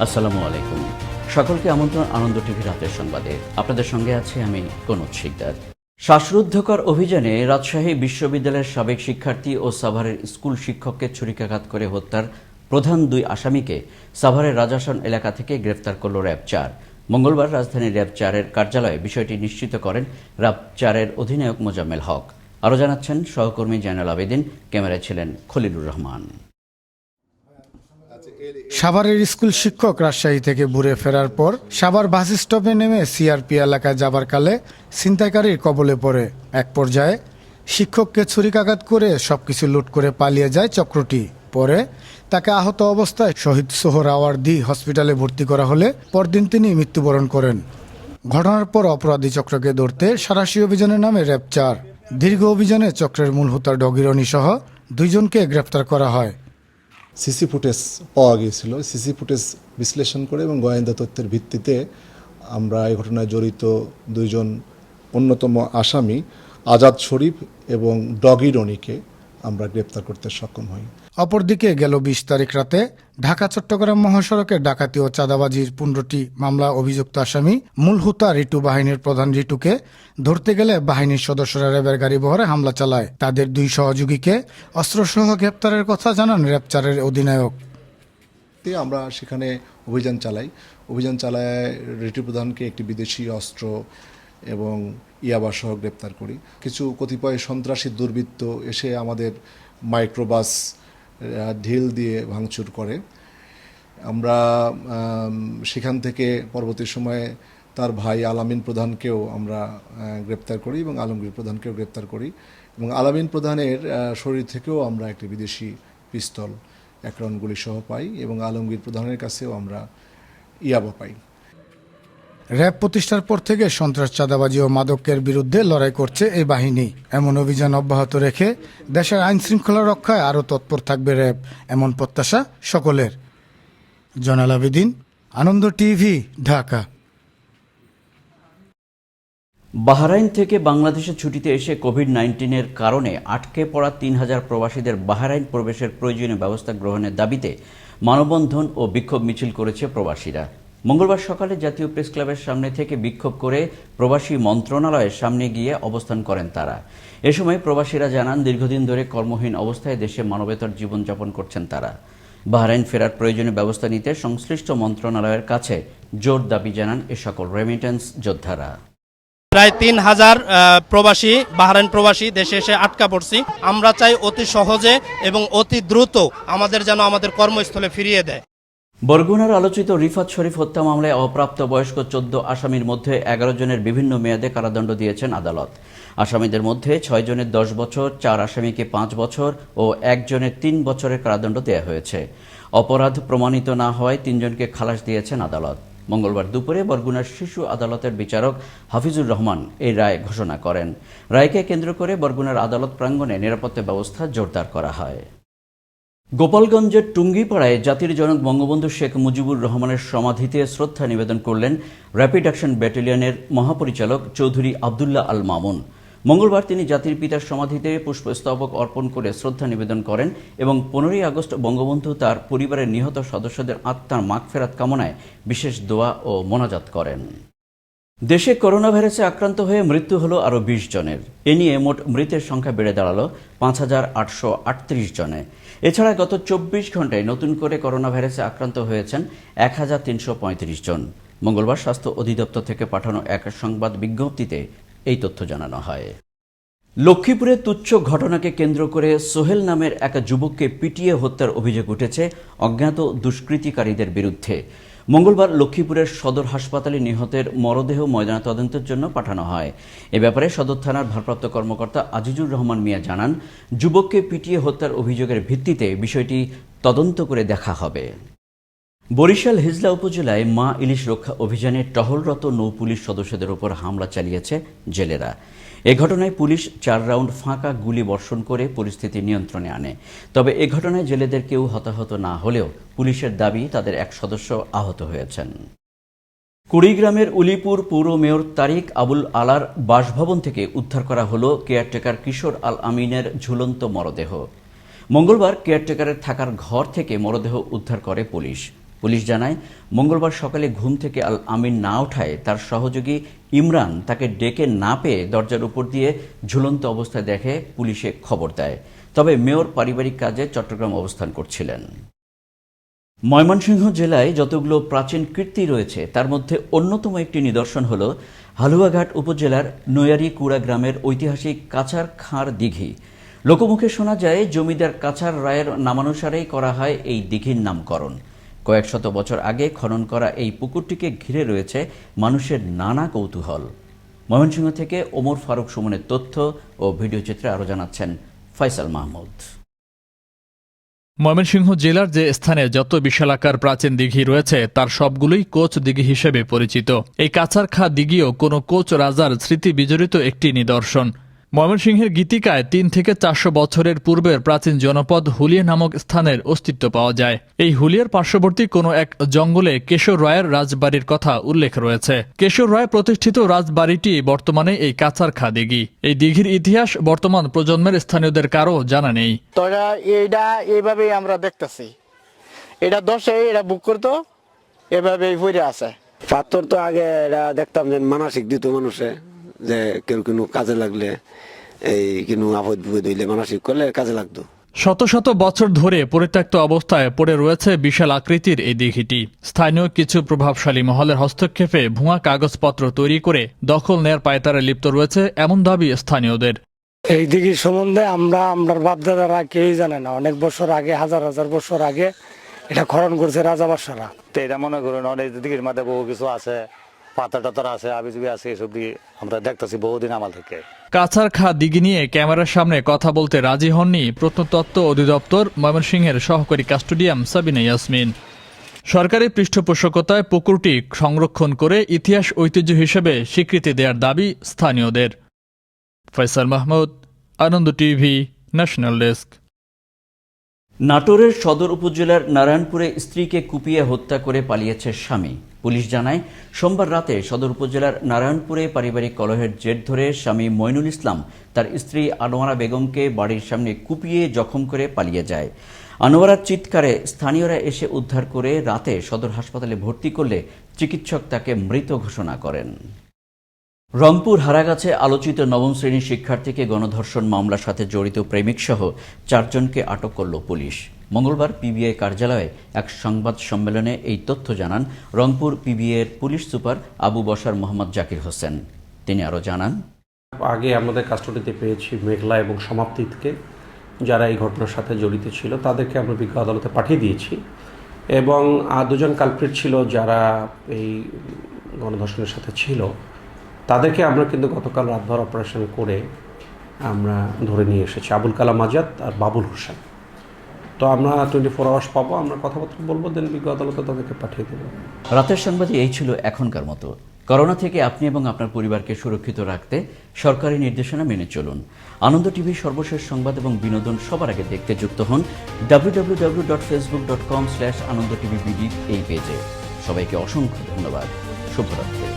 আসসালামু আলাইকুম। সকলকে আমন্ত্রণ আনন্দ টিভি রাতের সংবাদে। আপনাদের সঙ্গে আছি আমি কনক শিকদার। শ্বাসরুদ্ধকর অভিযানে রাজশাহী বিশ্ববিদ্যালয়ের সাবেক শিক্ষার্থী ও সাভারের স্কুল শিক্ষককে ছুরিকাঘাত করে হত্যার প্রধান দুই আসামিকে সাভারের রাজাসন এলাকা থেকে গ্রেফতার করল র্যাব-৪। মঙ্গলবার রাজধানীর র্যাব-৪-এর কার্যালয়ে বিষয়টি নিশ্চিত করেন র্যাব-৪-এর অধিনায়ক মোজাম্মেল হক। আরও জানাচ্ছেন সহকর্মী জয়নাল আবেদিন, ক্যামেরায় ছিলেন খলিলুর রহমান। সাভারের স্কুল শিক্ষক রাজশাহী থেকে ঘুরে ফেরার পর সাভার বাস স্টপে নেমে সিআরপি এলাকায় যাবার কালে ছিনতাইকারীর কবলে পড়ে। এক পর্যায়ে শিক্ষককে ছুরিকাঘাত করে সবকিছু লুট করে পালিয়ে যায় চক্রটি। পরে তাকে আহত অবস্থায় শহীদ সোহরাওয়ার্দী হসপিটালে ভর্তি করা হলে পরদিন তিনি মৃত্যুবরণ করেন। ঘটনার পর অপরাধী চক্রকে ধরতে সাঁড়াশি অভিযানের নামে র্যাব-৪। দীর্ঘ অভিযানে চক্রের মূল হোতা ডগিরনি সহ দুইজনকে গ্রেফতার করা হয়। সিসি ফুটেজ পাওয়া গিয়েছিল। সিসি ফুটেজ বিশ্লেষণ করে এবং গোয়েন্দা তথ্যের ভিত্তিতে আমরা এই ঘটনায় জড়িত দুইজন অন্যতম আসামি আজাদ শরীফ এবং ডগি রনিকে আমরা গ্রেপ্তার করতে সক্ষম হই। অপরদিকে গেল ২০ তারিখ রাতে ঢাকা চট্টগ্রাম মহাসড়কে ডাকাতি ও চাঁদাবাজির ১৫টি মামলা অভিযুক্ত আসামি মূল হোতা রিটু বাহিনীর প্রধান রিটুকে ধরতে গেলে বাহিনীর সদস্যরা র্যাবের গাড়ি বহরে হামলা চালায়। তাদের দুই সহযোগীকে অস্ত্রসহ গ্রেপ্তারের কথা জানান র্যাব-৪-এর অধিনায়ক। আমরা সেখানে অভিযান চালায় রিটু প্রধানকে একটি বিদেশি অস্ত্র এবং ইয়াবাসহ গ্রেপ্তার করি। কিছু কতিপয় সন্ত্রাসী দুর্বৃত্ত এসে আমাদের মাইক্রোবাস ঢিল দিয়ে ভাঙচুর করে। আমরা সেখান থেকে পরবর্তী সময়ে তার ভাই আলামিন প্রধানকেও আমরা গ্রেপ্তার করি এবং আলমগীর প্রধানকেও গ্রেপ্তার করি এবং আলামিন প্রধানের শরীর থেকেও আমরা একটি বিদেশি পিস্তল ১ রাউন্ড গুলি সহ পাই এবং আলমগীর প্রধানের কাছেও আমরা ইয়াবা পাই। র্যাব প্রতিষ্ঠার পর থেকে সন্ত্রাস, চাঁদাবাজি ও মাদকের বিরুদ্ধে লড়াই করছে এই বাহিনী। এমন অভিযান অব্যাহত রেখে দেশের আইন শৃঙ্খলা রক্ষায় আরও তৎপর থাকবে র্যাব, এমন প্রত্যাশা সকলের। জয়নাল আবেদিন, আনন্দ টিভি, ঢাকা। বাহরাইন থেকে বাংলাদেশে ছুটিতে এসে কোভিড-১৯-এর কারণে আটকে পড়া ৩,০০০ প্রবাসীদের বাহরাইন প্রবেশের প্রয়োজনীয় ব্যবস্থা গ্রহণের দাবিতে মানববন্ধন ও বিক্ষোভ মিছিল করেছে প্রবাসীরা। মঙ্গলবার সকালে জাতীয় প্রেস ক্লাবের সামনে থেকে বিক্ষোভ করে প্রবাসী মন্ত্রণালয়ের সামনে গিয়ে অবস্থান করেন তারা। এ সময় প্রবাসীরা জানান, দীর্ঘদিন ধরে কর্মহীন অবস্থায় দেশে মানবেতর জীবনযাপন করছেন তারা। বাহরাইন ফেরার প্রয়োজনীয় ব্যবস্থা নিতে সংশ্লিষ্ট মন্ত্রণালয়ের কাছে জোর দাবি জানান এ সকল রেমিটেন্স যোদ্ধারা। প্রায় ৩,০০০ প্রবাসী, বাহরাইন প্রবাসী দেশে এসে আটকা পড়ছি। আমরা চাই অতি সহজে এবং অতি দ্রুত আমাদের যেন আমাদের কর্মস্থলে ফিরিয়ে দেয়। বরগুনার আলোচিত রিফাত শরীফ হত্যা মামলায় অপ্রাপ্ত বয়স্ক ১৪ আসামির মধ্যে ১১ জনের বিভিন্ন মেয়াদে কারাদণ্ড দিয়েছেন আদালত। আসামিদের মধ্যে ৬ জনের ১০ বছর, ৪ আসামিকে 5 বছর ও ১ জনের ৩ বছরের কারাদণ্ড দেওয়া হয়েছে। অপরাধ প্রমাণিত না হওয়ায় ৩ জনকে খালাস দিয়েছেন আদালত। মঙ্গলবার দুপুরে বরগুনার শিশু আদালতের বিচারক হাফিজুর রহমান এই রায় ঘোষণা করেন। রায়কে কেন্দ্র করে বরগুনার আদালত প্রাঙ্গণে নিরাপত্তা ব্যবস্থা জোরদার করা হয়। গোপালগঞ্জের টুঙ্গিপাড়ায় জাতির জনক বঙ্গবন্ধু শেখ মুজিবুর রহমানের সমাধিতে শ্রদ্ধা নিবেদন করলেন র্যাপিড অ্যাকশন ব্যাটালিয়নের মহাপরিচালক চৌধুরী আবদুল্লাহ আল মামুন। মঙ্গলবার তিনি জাতির পিতার সমাধিতে পুষ্পস্তবক অর্পণ করে শ্রদ্ধা নিবেদন করেন এবং ১৫ই আগস্ট বঙ্গবন্ধু তার পরিবারের নিহত সদস্যদের আত্মার মাগফেরাত কামনায় বিশেষ দোয়া ও মোনাজাত করেন। দেশে করোনা ভাইরাসে আক্রান্ত হয়ে মৃত্যু হলো আরও ২০ জনের। এ নিয়ে মোট মৃতের সংখ্যা বেড়ে দাঁড়ালো ৫,৮৩৮ জনে। এছাড়া গত ২৪ ঘন্টায় নতুন করে করোনা ভাইরাসে আক্রান্ত হয়েছেন ১,৩৩৫ জন। মঙ্গলবার স্বাস্থ্য অধিদপ্তর থেকে পাঠানো এক সংবাদ বিজ্ঞপ্তিতে এই তথ্য জানানো হয়। লক্ষ্মীপুরে তুচ্ছ ঘটনাকে কেন্দ্র করে সোহেল নামের এক যুবককে পিটিয়ে হত্যার অভিযোগ উঠেছে অজ্ঞাত দুষ্কৃতিকারীদের বিরুদ্ধে। মঙ্গলবার লক্ষ্মীপুরের সদর হাসপাতালে নিহতের মরদেহ ময়নাতদন্তের জন্য পাঠানো হয়। এ ব্যাপারে সদর থানার ভারপ্রাপ্ত কর্মকর্তা আজিজুর রহমান মিয়া জানান, যুবককে পিটিয়ে হত্যার অভিযোগের ভিত্তিতে বিষয়টি তদন্ত করে দেখা হবে। বরিশাল হিজলা উপজেলায় মা ইলিশ রক্ষা অভিযানে টহলরত নৌপুলিশ সদস্যদের উপর হামলা চালিয়েছে জেলেরা। এ ঘটনায় পুলিশ ৪ রাউন্ড ফাঁকা গুলি বর্ষণ করে পরিস্থিতি নিয়ন্ত্রণে আনে। তবে এ ঘটনায় জেলেদের কেউ হতাহত না হলেও পুলিশের দাবি তাদের এক সদস্য আহত হয়েছেন। কুড়িগ্রামের উলিপুর পৌর মেয়র তারিক আবুল আলার বাসভবন থেকে উদ্ধার করা হলো কেয়ারটেকার কিশোর আল আমিনের ঝুলন্ত মরদেহ। মঙ্গলবার কেয়ারটেকারের থাকার ঘর থেকে মরদেহ উদ্ধার করে পুলিশ। পুলিশ জানায়, মঙ্গলবার সকালে ঘুম থেকে আল আমিন না ওঠায় তার সহযোগী ইমরান তাকে ডেকে না পেয়ে দরজার উপর দিয়ে ঝুলন্ত অবস্থায় দেখে পুলিশে খবর দেয়। তবে মেয়র পারিবারিক কাজে চট্টগ্রাম অবস্থান করছিলেন। ময়মনসিংহ জেলায় যতগুলো প্রাচীন কীর্তি রয়েছে তার মধ্যে অন্যতম একটি নিদর্শন হল হালুয়াঘাট উপজেলার নৈয়ারিকুড়া গ্রামের ঐতিহাসিক কাছার খাঁড় দিঘি। লোকমুখে শোনা যায় জমিদার কাছার রায়ের নামানুসারেই করা হয় এই দিঘির নামকরণ। কয়েক শত বছর আগে খনন করা এই পুকুরটিকে ঘিরে রয়েছে মানুষের নানা কৌতূহল। ময়মনসিংহ থেকে ওমর ফারুক সুমনের তথ্য ও ভিডিও চিত্রে আরও জানাচ্ছেন ফয়সাল মাহমুদ। ময়মনসিংহ জেলার যে স্থানে যত বিশালাকার প্রাচীন দিঘি রয়েছে তার সবগুলোই কোচ দিঘি হিসেবে পরিচিত। এই কাছারখা দিঘিও কোনো কোচ রাজার স্মৃতি বিজড়িত একটি নিদর্শন। ময়মনসিংহের গীতিকায় ৩ থেকে ৪০০ বছরের পূর্বের প্রাচীন জনপদ হুলিয়া নামক স্থানের অস্তিত্ব পাওয়া যায়। এই হুলিয়ার পার্শ্ববর্তী কোনো এক জঙ্গলে কেশর রায়ের রাজবাড়ির কথা উল্লেখ রয়েছে। কেশর রায় প্রতিষ্ঠিত রাজবাড়িটি বর্তমানে এই কাছারখা দিঘি। এই দিঘির ইতিহাস বর্তমান প্রজন্মের স্থানীয়দের কারো জানা নেই। তোরা এইটা এইভাবেই আমরা দেখতেছি, এটা দশে এটা বুক করতো, এভাবেই পড়ে আছে। পাথর তো আগে এটা দেখতাম যে মানসিক দিত মানুষে, যে কেউ কোনো কাজে লাগলে, এই কোনো আপদ বিপদ হইলে মানসিক করলে কাজে লাগতো। শত শত বছর ধরে পরিত্যক্ত অবস্থায় পড়ে রয়েছে বিশাল আকৃতির এই দিঘিটি। স্থানীয় কিছু প্রভাবশালী মহলের হস্তক্ষেপে ভুয়া কাগজপত্র তৈরি করে দখল নেয়ার পায়তারে লিপ্ত রয়েছে এমন দাবি স্থানীয়দের। এই দিঘির সম্বন্ধে আমরা বাপদাদারা কেউই জানে না। অনেক বছর আগে, হাজার হাজার বছর আগে এটা খনন করছে রাজাবাসারা। তো এটা মনে করুন অনেক দিঘির মধ্যে বহু কিছু আছে, পাথর টাথর আছে, আবিজুবি আছে, এসব দিয়ে আমরা দেখতেছি বহুদিন আমাল থেকে। কাছারখা দিঘি নিয়ে ক্যামেরার সামনে কথা বলতে রাজি হননি প্রত্নতত্ত্ব অধিদপ্তর ময়মনসিংহের সহকারী কাস্টোডিয়াম সাবিনা ইয়াসমিন। সরকারি পৃষ্ঠপোষকতায় পুকুরটি সংরক্ষণ করে ইতিহাস ঐতিহ্য হিসেবে স্বীকৃতি দেওয়ার দাবি স্থানীয়দের। ফয়সাল মাহমুদ, আনন্দ টিভি, ন্যাশনাল ডেস্ক। নাটোরের সদর উপজেলার নারায়ণপুরে স্ত্রীকে কুপিয়ে হত্যা করে পালিয়েছে স্বামী। পুলিশ জানায়, সোমবার রাতে সদর উপজেলার নারায়ণপুরে পারিবারিক কলহের জের ধরে স্বামী মইনুল ইসলাম তার স্ত্রী আনোয়ারা বেগমকে বাড়ির সামনে কুপিয়ে জখম করে পালিয়ে যায়। আনোয়ারার চিৎকারে স্থানীয়রা এসে উদ্ধার করে রাতে সদর হাসপাতালে ভর্তি করলে চিকিৎসক তাকে মৃত ঘোষণা করেন। রংপুর হারাগাছে আলোচিত নবম শ্রেণীর শিক্ষার্থীকে গণধর্ষণ মামলার সাথে জড়িত প্রেমিকসহ 4 জনকে আটক করল পুলিশ। মঙ্গলবার পিবিআই কার্যালয়ে এক সংবাদ সম্মেলনে এই তথ্য জানান রংপুর পিবিআইয়ের পুলিশ সুপার আবু বশর মোহাম্মদ জাকির হোসেন। তিনি আরও জানান, আগে আমাদের কাস্টডিতে পেয়েছি মেঘলা এবং সমাপ্তিকে, যারা এই ঘটনার সাথে জড়িত ছিল তাদেরকে আমরা বিজ্ঞ আদালতে পাঠিয়ে দিয়েছি এবং 2 জন কালপ্রিট ছিল যারা এই গণধর্ষণের সাথে ছিল, তাদেরকে আমরা কিন্তু গতকাল রাতভর অপারেশন করে আমরা ধরে নিয়ে এসেছি, আবুল কালাম আজাদ আর বাবুল হোসেন। তো আমরা 24 আওয়ার্স পাবো, আমরা কথাবার্তা বলবো, দেন বিজ্ঞ আদালতে তাদেরকে পাঠিয়ে দেবো। রাতের সংবাদে এই ছিল এখনকার মতো। করোনা থেকে আপনি এবং আপনার পরিবারকে সুরক্ষিত রাখতে সরকারি নির্দেশনা মেনে চলুন। আনন্দ টিভির সর্বশেষ সংবাদ এবং বিনোদন সবার আগে দেখতে যুক্ত হন www.facebook.com/anondotvbd এই পেজে। সবাইকে অসংখ্য ধন্যবাদ। শুভরাত্রি।